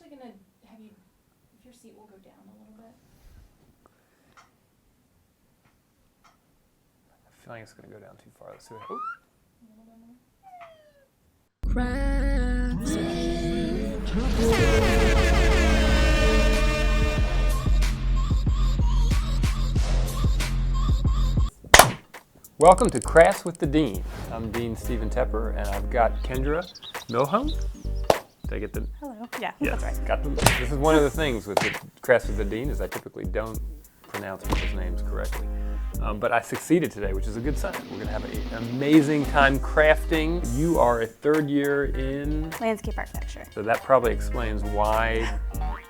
actually going to have you, if your seat will go down a little bit. I'm feeling it's going to go down too far. Let's see what. Oh. A little bit more. Welcome to Crafts with the Dean. I'm Dean Stephen Tepper, and I've got Kendra Milhone. Did I get the? Hello. Yeah, Yes, that's right. got the. This is one of the things with the Crafts with the Dean is I typically don't pronounce people's names correctly. But I succeeded today, which is a good sign. We're going to have an amazing time crafting. You are a third year in Landscape architecture. So that probably explains why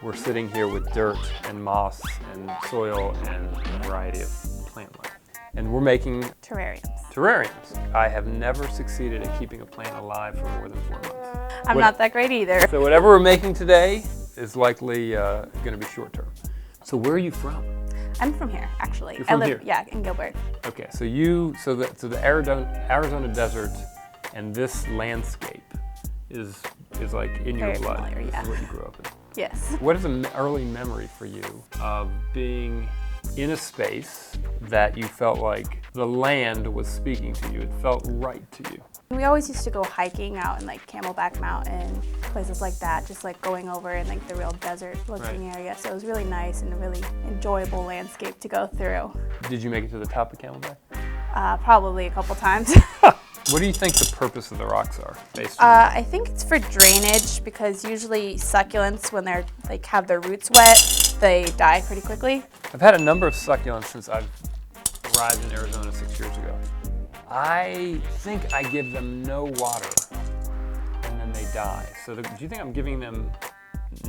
we're sitting here with dirt and moss and soil and a variety of plant life. And we're making terrariums. I have never succeeded at keeping a plant alive for more than 4 months. I'm not that great either. So whatever we're making today is likely going to be short term. So where are you from? I'm from here, actually. You're from I live, here? Yeah, in Gilbert. Okay, so the Arizona desert and this landscape is like in your Very blood. familiar, This yeah. is what you grew up in. Yes. What is an early memory for you of being in a space that you felt like the land was speaking to you? It felt right to you. We always used to go hiking out in like Camelback Mountain, places like that, just like going over in like the real desert looking area. So it was really nice and a really enjoyable landscape to go through. Did you make it to the top of Camelback? Probably a couple times. What do you think the purpose of the rocks are based on? I think it's for drainage because usually succulents, when they're like have their roots wet, they die pretty quickly. I've had a number of succulents since I've arrived in Arizona 6 years ago. I think I give them no water and then they die. So do you think I'm giving them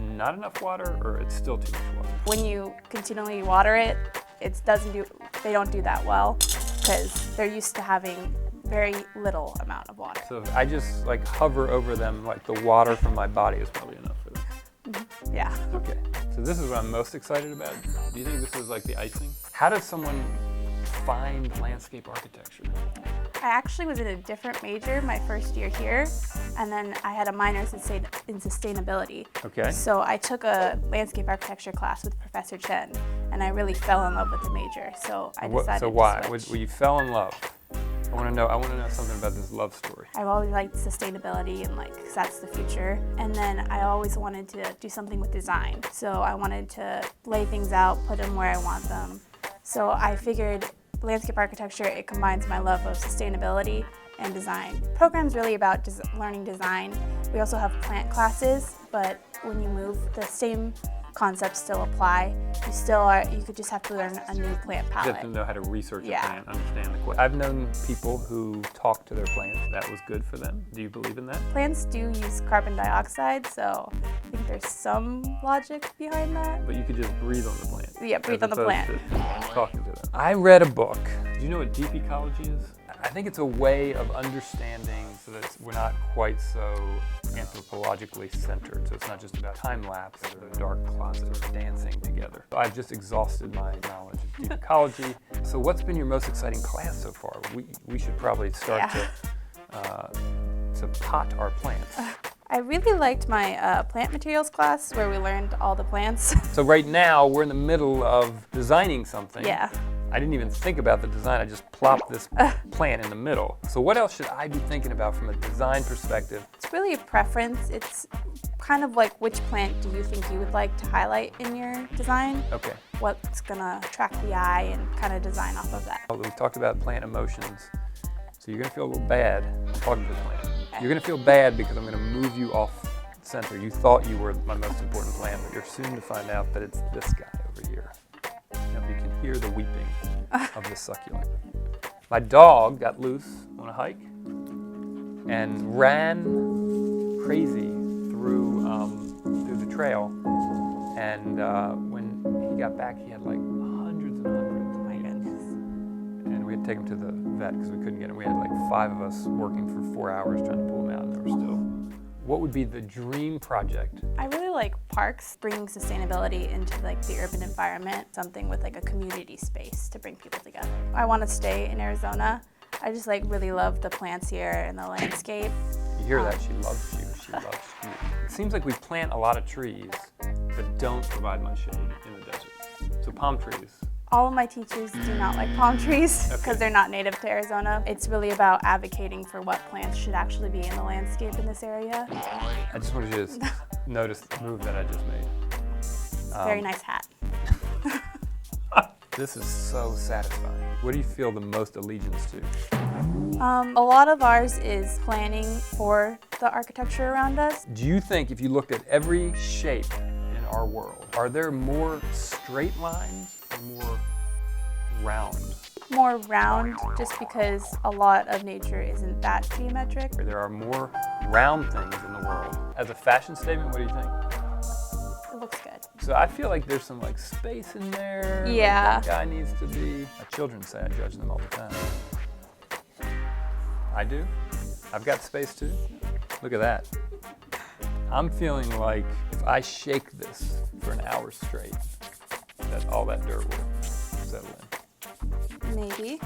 not enough water or it's still too much water? When you continually water it, they don't do that well because they're used to having very little amount of water. So if I just like hover over them, like the water from my body is probably enough for them. Yeah. Okay, so this is what I'm most excited about. Do you think this is like the icing? How does someone find landscape architecture? I actually was in a different major my first year here, and then I had a minor in sustainability. Okay. So I took a landscape architecture class with Professor Chen, and I really fell in love with the major. So I decided So why? to switch. Well, you fell in love. I want to know something about this love story. I've always liked sustainability and 'cause that's the future. And then I always wanted to do something with design. So I wanted to lay things out, put them where I want them. So I figured landscape architecture, it combines my love of sustainability and design. The program's really about learning design. We also have plant classes, but when you move, the same concepts still apply. You could just have to learn a new plant You palette. have to know how to research a Yeah. plant, understand the question. I've known people who talk to their plants. That was good for them. Do you believe in that? Plants do use carbon dioxide, so I think there's some logic behind that. But you could just breathe on the plant. Yeah, breathe as on the opposed plant. to talking to them. I read a book. Do you know what deep ecology is? I think it's a way of understanding so that we're not quite so anthropologically centered. So it's not just about time lapse or dark closets or dancing together. I've just exhausted my knowledge of deep ecology. So what's been your most exciting class so far? We should probably start to pot our plants. I really liked my plant materials class where we learned all the plants. So right now we're in the middle of designing something. Yeah. I didn't even think about the design, I just plopped this plant in the middle. So what else should I be thinking about from a design perspective? It's really a preference. It's kind of like which plant do you think you would like to highlight in your design? Okay. What's gonna attract the eye and kind of design off of that. We've talked about plant emotions. So you're gonna feel a little bad. I'm talking to the plant. You're gonna feel bad because I'm gonna move you off center. You thought you were my most important plant, but you're soon to find out that it's this guy over here. You can hear the weeping of the succulent. My dog got loose on a hike and ran crazy through the trail. And when he got back, he had like hundreds and hundreds. Oh my goodness. And we had to take him to the vet because we couldn't get him. We had like 5 of us working for 4 hours trying to pull him out, and they were still. What would be the dream project? I really like parks, bringing sustainability into like the urban environment, something with like a community space to bring people together. I want to stay in Arizona. I just like really love the plants here and the landscape. You hear that? She loves you. She loves you. It seems like we plant a lot of trees, but don't provide much shade in the desert. So palm trees. All of my teachers do not like palm trees because Okay. they're not native to Arizona. It's really about advocating for what plants should actually be in the landscape in this area. I just wanted you to notice the move that I just made. Very nice hat. This is so satisfying. What do you feel the most allegiance to? A lot of ours is planning for the architecture around us. Do you think if you looked at every shape in our world, are there more straight lines or more round? More round, just because a lot of nature isn't that geometric. Or there are more round things in the world? As a fashion statement, what do you think? It looks good. So I feel like there's some like space in there. like, Yeah. that guy needs to be. My children say I judge them all the time. I do. I've got space too. Look at that. I'm feeling like if I shake this for an hour straight, that all that dirt will settle in. Maybe.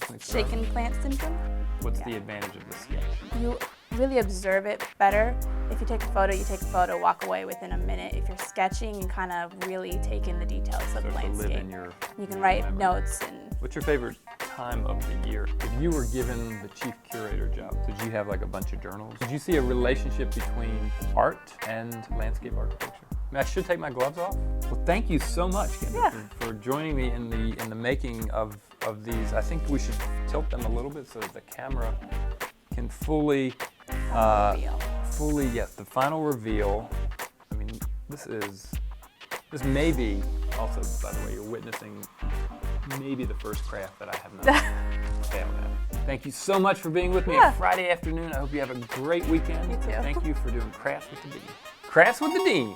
Like, Shaken plant syndrome. What's Yeah. the advantage of this sketch? You really observe it better. If you take a photo, walk away within a minute. If you're sketching, you kind of really take in the details of the So to live landscape. in your You can write memory. notes and What's your favorite time of the year? If you were given the chief curator job, did you have like a bunch of journals? Did you see a relationship between art and landscape architecture? I mean, I should take my gloves off. Well, thank you so much, Kendra, Yeah. for joining me in the making of these. I think we should tilt them a little bit so that the camera can fully, reveal. yes, the final reveal. I mean, this may be also, by the way, you're witnessing maybe the first craft that I have not failed at. Thank you so much for being with me Yeah. on Friday afternoon. I hope you have a great weekend. You too. Thank you for doing Crafts with the Dean. Crafts with the Dean.